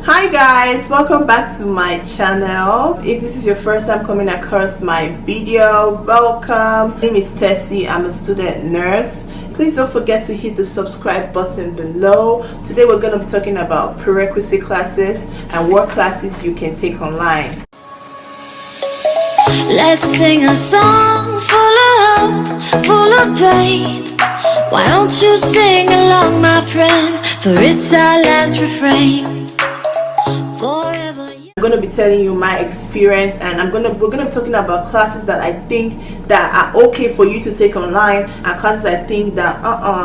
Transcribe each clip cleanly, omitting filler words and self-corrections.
Hi guys, welcome back to my channel. If this is your first time coming across my video, welcome. My name is Tessie. I'm a student nurse. Please don't forget to hit the subscribe button below. Today we're going to be talking about prerequisite classes and what classes you can take online. Let's sing a song full of hope, full of pain. Why don't you sing along, my friend, for it's our last refrain. Forever. I'm going to be telling you my experience, and we're going to be talking about classes that I think that are okay for you to take online, and classes I think that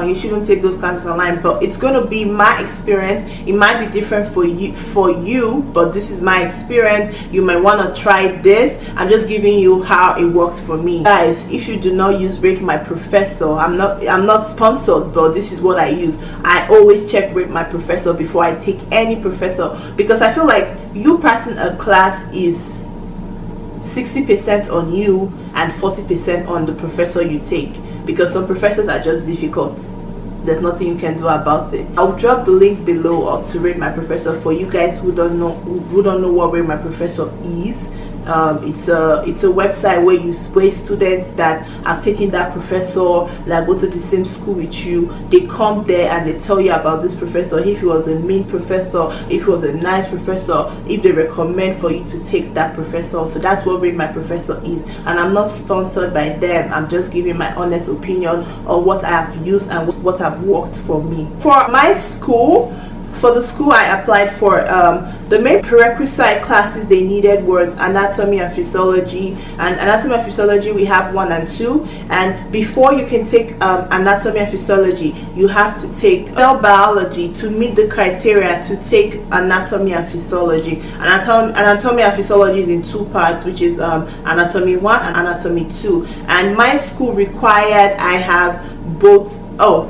you shouldn't take those classes online. But it's going to be my experience. It might be different for you, but this is my experience. You might want to try this. I'm just giving you how it works for me. Guys, if you do not use Ratemyprofessor, I'm not sponsored, but this is what I use. I always check Ratemyprofessor before I take any professor, because I feel like you passing a class is 60% on you and 40% on the professor you take, because some professors are just difficult. There's nothing you can do about it. I'll drop the link below to Ratemyprofessor for you guys who don't know what Ratemyprofessor is. It's a website where students that have taken that professor, that go to the same school with you, they come there and they tell you about this professor, if he was a mean professor, if he was a nice professor, if they recommend for you to take that professor. So that's what Ratemyprofessor is, and I'm not sponsored by them. I'm just giving my honest opinion on what I have used and what have worked for me. For my school, for the school I applied for, the main prerequisite classes they needed was anatomy and physiology. And anatomy and physiology, we have 1 and 2. And before you can take anatomy and physiology, you have to take cell biology to meet the criteria to take anatomy and physiology. Anatomy and physiology is in 2 parts, which is anatomy 1 and anatomy 2. And my school required I have both.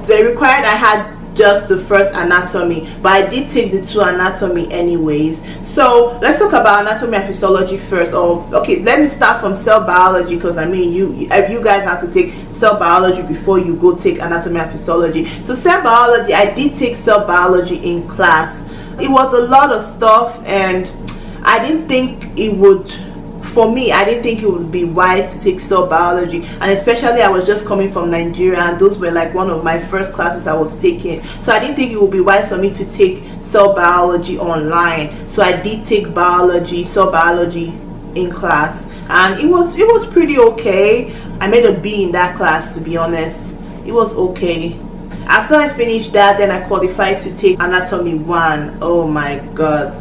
They required I had just the first anatomy, but I did take the 2 anatomy anyways. So let's talk about anatomy and physiology first. Okay, let me start from cell biology, because I mean you guys have to take cell biology before you go take anatomy and physiology. So cell biology, I did take cell biology in class. It was a lot of stuff, and I didn't think it would. For me, I didn't think it would be wise to take cell biology, and especially I was just coming from Nigeria, and those were like one of my first classes I was taking. So I didn't think it would be wise for me to take cell biology online. So I did take cell biology in class, and it was pretty okay. I made a B in that class, to be honest. It was okay. After I finished that, then I qualified to take anatomy 1. Oh my god.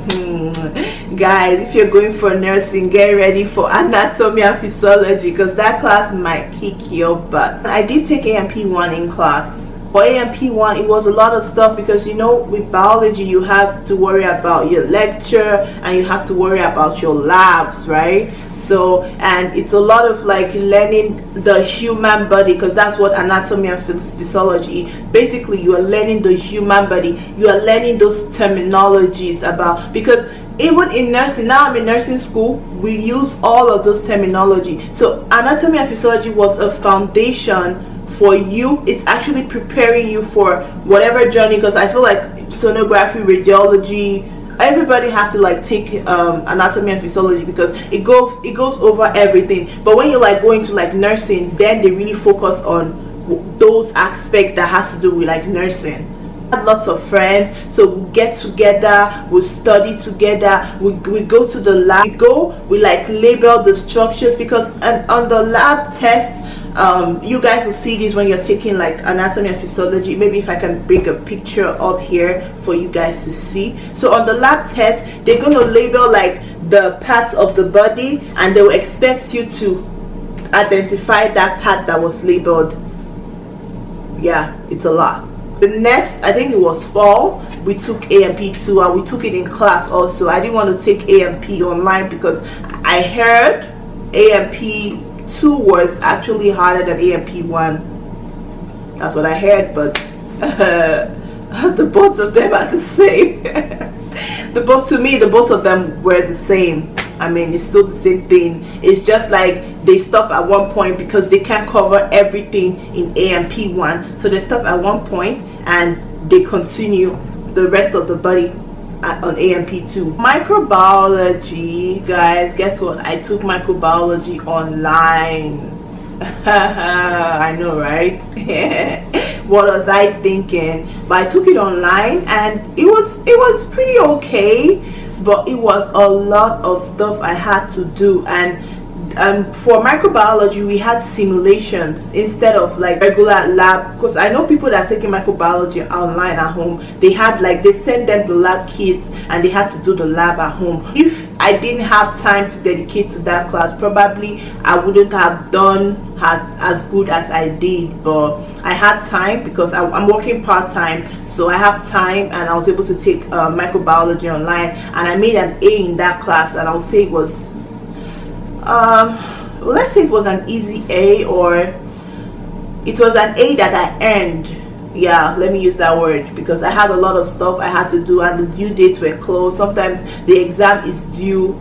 Guys, if you're going for nursing, get ready for anatomy and physiology, because that class might kick your butt. I did take A&P 1 in class. For A&P 1, it was a lot of stuff, because you know, with biology you have to worry about your lecture and you have to worry about your labs, right? So, and it's a lot of like learning the human body, because that's what anatomy and physiology is. Basically, you are learning the human body. You are learning those terminologies about, because even in nursing, now I'm in nursing school, we use all of those terminology. So anatomy and physiology was a foundation for you. It's actually preparing you for whatever journey, because I feel like sonography, radiology, everybody have to like take anatomy and physiology, because it goes over everything. But when you like going to like nursing, then they really focus on those aspects that has to do with like nursing. I had lots of friends, so we get together, we study together, we go to the lab, we like label the structures, because on the lab tests, you guys will see this when you're taking like anatomy and physiology. Maybe if I can bring a picture up here for you guys to see. So on the lab test, they're going to label like the parts of the body, and they will expect you to identify that part that was labeled. Yeah, it's a lot. The next, I think it was fall, we took A&P 2, and we took it in class also. I didn't want to take A&P online, because I heard A&P 2 was actually harder than A&P 1. That's what I heard, but the both of them are the same. To me, the both of them were the same. I mean, it's still the same thing. It's just like they stop at one point, because they can't cover everything in A&P 1. So they stop at one point and they continue the rest of the body on AMP2. Microbiology, guys, guess what? I took microbiology online. I know, right? What was I thinking? But I took it online, and it was pretty okay, but it was a lot of stuff I had to do. And for microbiology, we had simulations instead of like regular lab, because I know people that are taking microbiology online at home, they send them the lab kits and they had to do the lab at home. If I didn't have time to dedicate to that class, probably I wouldn't have done as good as I did, but I had time because I'm working part-time, so I have time, and I was able to take microbiology online, and I made an A in that class. And I would say it was let's say it was an easy A, or it was an A that I earned. Yeah, let me use that word, because I had a lot of stuff I had to do, and the due dates were close. Sometimes the exam is due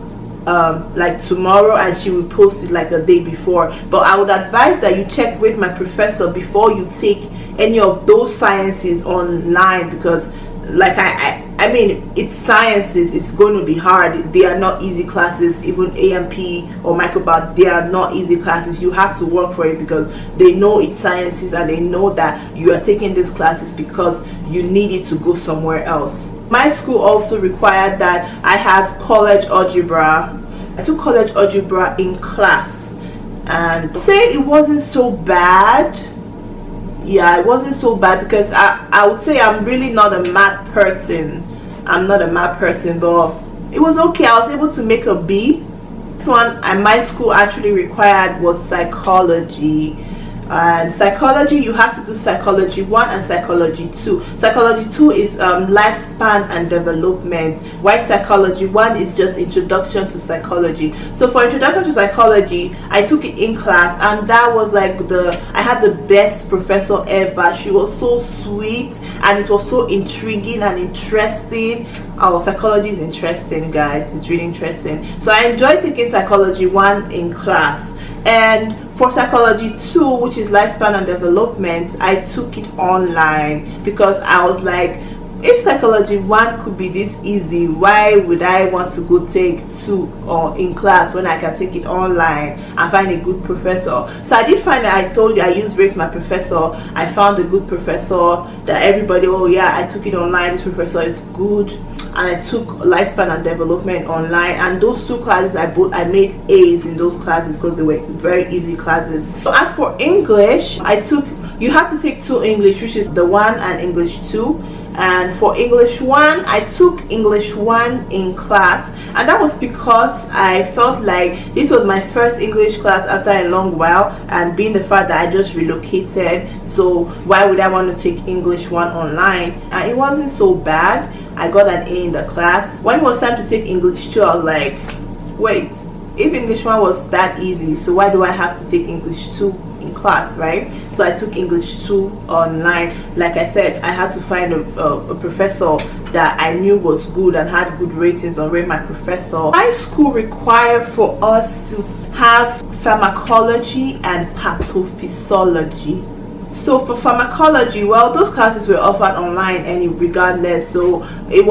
like tomorrow, and she will post it like a day before. But I would advise that you check Ratemyprofessor before you take any of those sciences online, because like I mean, it's sciences, it's going to be hard. They are not easy classes. Even AMP or microbiology, they are not easy classes. You have to work for it, because they know it's sciences, and they know that you are taking these classes because you need it to go somewhere else. My school also required that I have college algebra. I took college algebra in class, and say it wasn't so bad. Yeah, it wasn't so bad, because I would say I'm really not a math person. I'm not a math person, but it was okay. I was able to make a B. This one and my school actually required was psychology. And psychology, you have to do psychology 1 and psychology 2. Psychology 2 is lifespan and development, while psychology 1 is just introduction to psychology. So for introduction to psychology, I took it in class, and that was like I had the best professor ever. She was so sweet, and it was so intriguing and interesting. Our psychology is interesting, guys. It's really interesting. So I enjoyed taking psychology 1 in class. And for psychology 2, which is lifespan and development, I took it online, because I was like, if psychology 1 could be this easy, why would I want to go take 2 or in class when I can take it online and find a good professor? So I did find that. I told you I used Ratemyprofessor. I found a good professor that everybody, oh yeah, I took it online, this professor is good. And I took lifespan and development online, and those 2 classes I made A's in those classes, because they were very easy classes. So as for English, you have to take 2 English, which is the 1 and English 2. And for English 1, I took English 1 in class, and that was because I felt like this was my first English class after a long while, and being the fact that I just relocated, so why would I want to take English 1 online? And it wasn't so bad. I got an A in the class. When it was time to take English 2, I was like, wait, if English 1 was that easy, so why do I have to take English 2 in class, right? So I took English 2 online. Like I said, I had to find a professor that I knew was good and had good ratings on Ratemyprofessor. My school required for us to have pharmacology and pathophysiology. So for pharmacology, well, those classes were offered online regardless, so there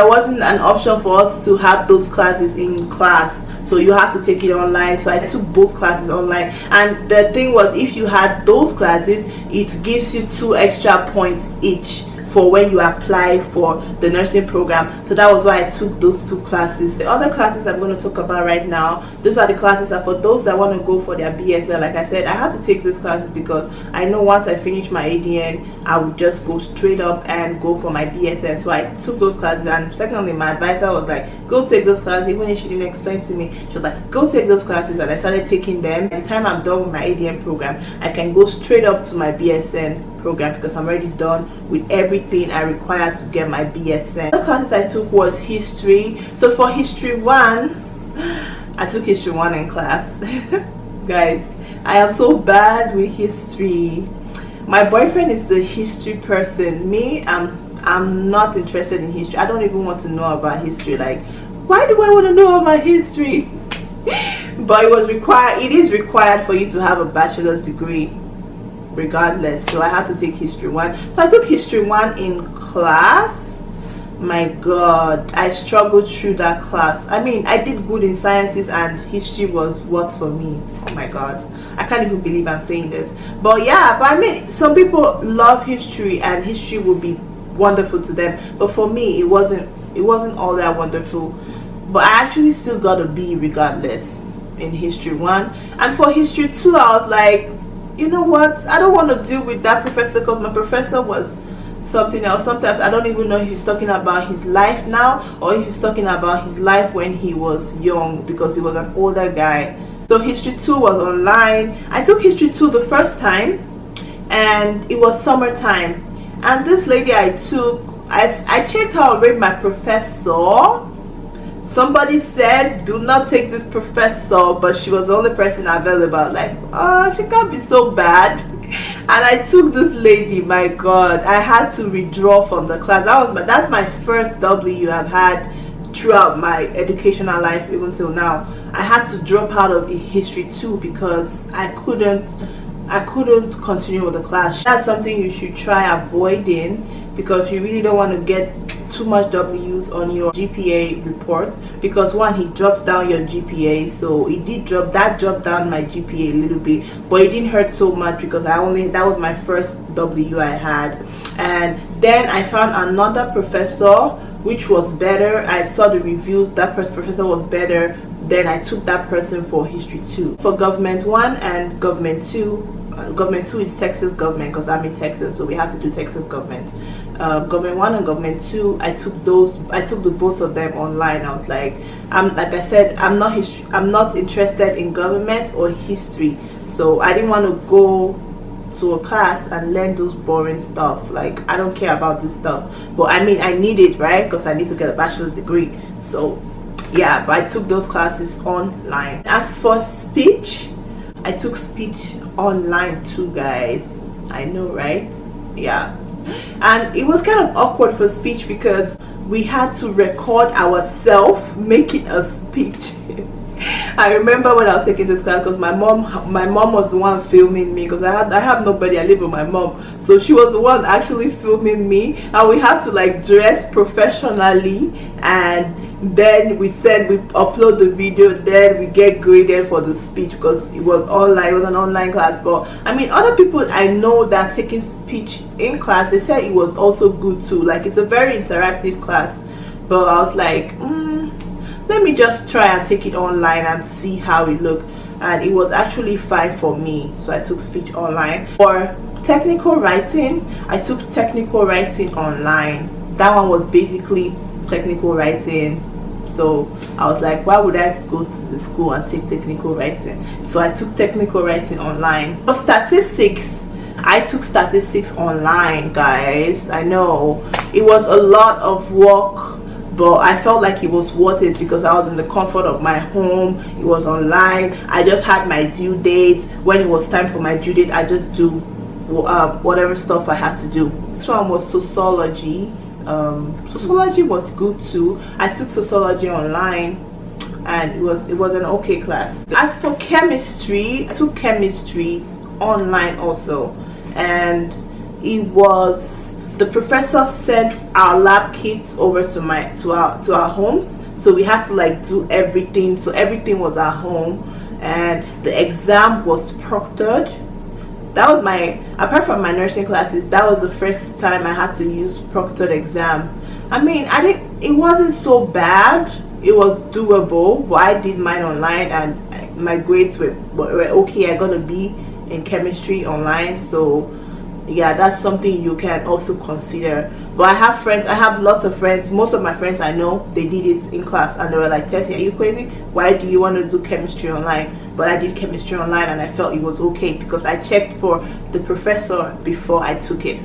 wasn't an option for us to have those classes in class, so you have to take it online. So I took both classes online, and the thing was, if you had those classes, it gives you 2 extra points each for when you apply for the nursing program. So that was why I took those 2 classes. The other classes I'm going to talk about right now, these are the classes that for those that want to go for their BSN. Like I said, I had to take these classes because I know once I finish my ADN, I would just go straight up and go for my BSN. So I took those classes, and secondly, my advisor was like, go take those classes. Even if she didn't explain to me, she was like, go take those classes, and I started taking them. By the time I'm done with my ADN program, I can go straight up to my BSN program, because I'm already done with everything I require to get my BSN. The classes I took was history. So for history 1, I took history 1 in class. Guys, I am so bad with history. My boyfriend is the history person. Me, I'm not interested in history. I don't even want to know about history. Like, why do I want to know about history? But it is required for you to have a bachelor's degree regardless. So I had to take history 1. So I took history 1 in class. my god, I struggled through that class. I mean, I did good in sciences and history was what for me. Oh my god, I can't even believe I'm saying this, but yeah. But I mean, some people love history and history will be wonderful to them, but for me it wasn't all that wonderful. But I actually still got a B regardless in history 1, and for history 2 I was like, you know what, I don't want to deal with that professor, because my professor was something else. Sometimes I don't even know if he's talking about his life now or if he's talking about his life when he was young, because he was an older guy. So history 2 was online. I took history 2 the first time and it was summertime, and this lady I checked her Ratemyprofessor. Somebody said do not take this professor, but she was the only person available. Like, oh, she can't be so bad. And I took this lady. My god, I had to withdraw from the class. That's my first W I've had throughout my educational life even till now. I had to drop out of history 2 because I couldn't continue with the class. That's something you should try avoiding, because you really don't want to get too much W's on your GPA report, because one, he drops down your GPA. So it did drop down my GPA a little bit, but it didn't hurt so much because that was my first W I had. And then I found another professor which was better. I saw the reviews, that professor was better. Then I took that person for history 2. For government 1 and government 2, government 2 is Texas government because I'm in Texas, so we have to do Texas government. Government 1 and government 2, I took the both of them online. I was like I said, I'm not interested in government or history, so I didn't want to go to a class and learn those boring stuff. Like, I don't care about this stuff, but I mean, I need it, right? Because I need to get a bachelor's degree. So yeah, but I took those classes online. As for speech, I took speech online too, guys. I know, right? Yeah. And it was kind of awkward for speech because we had to record ourselves making a speech. I remember when I was taking this class, because my mom was the one filming me, because I have nobody. I live with my mom, so she was the one actually filming me, and we had to like dress professionally, and then we upload the video, then we get graded for the speech because it was online. It was an online class. But I mean, other people I know that are taking speech in class, they said it was also good too. Like, it's a very interactive class. But I was like, let me just try and take it online and see how it looked, and it was actually fine for me. So I took speech online. For technical writing, I took technical writing online. That one was basically technical writing, so I was like, why would I go to the school and take technical writing? So I took technical writing online. For statistics, I took statistics online, guys. I know it was a lot of work, but I felt like it was worth it because I was in the comfort of my home. It was online. I just had my due date. When it was time for my due date, I just do whatever stuff I had to do. This one was sociology. Sociology was good too. I took sociology online, and it was an okay class. As for chemistry, I took chemistry online also, and it was, the professor sent our lab kits over to our homes, so we had to like do everything. So everything was at home, and the exam was proctored. That was apart from my nursing classes, that was the first time I had to use proctored exam. I mean, it wasn't so bad. It was doable, but I did mine online, and my grades were okay. I got a B in chemistry online, so yeah, that's something you can also consider. But I have lots of friends. Most of my friends I know, they did it in class, and they were like, Tessie, are you crazy? Why do you want to do chemistry online? But I did chemistry online, and I felt it was okay because I checked for the professor before I took it.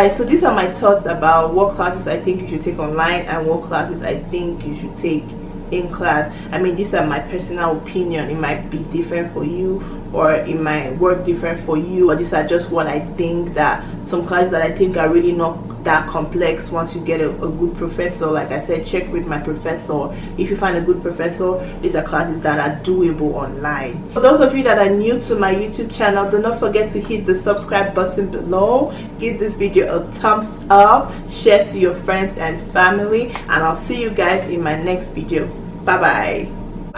Alright, so these are my thoughts about what classes I think you should take online and what classes I think you should take in class. I mean, these are my personal opinion. It might be different for you, or it might work different for you, or these are just what I think, that some classes that I think are really not that complex once you get a good professor. Like I said, check with my professor. If you find a good professor, these are classes that are doable online. For those of you that are new to my YouTube channel, do not forget to hit the subscribe button below. Give this video a thumbs up, share to your friends and family, and I'll see you guys in my next video. Bye bye.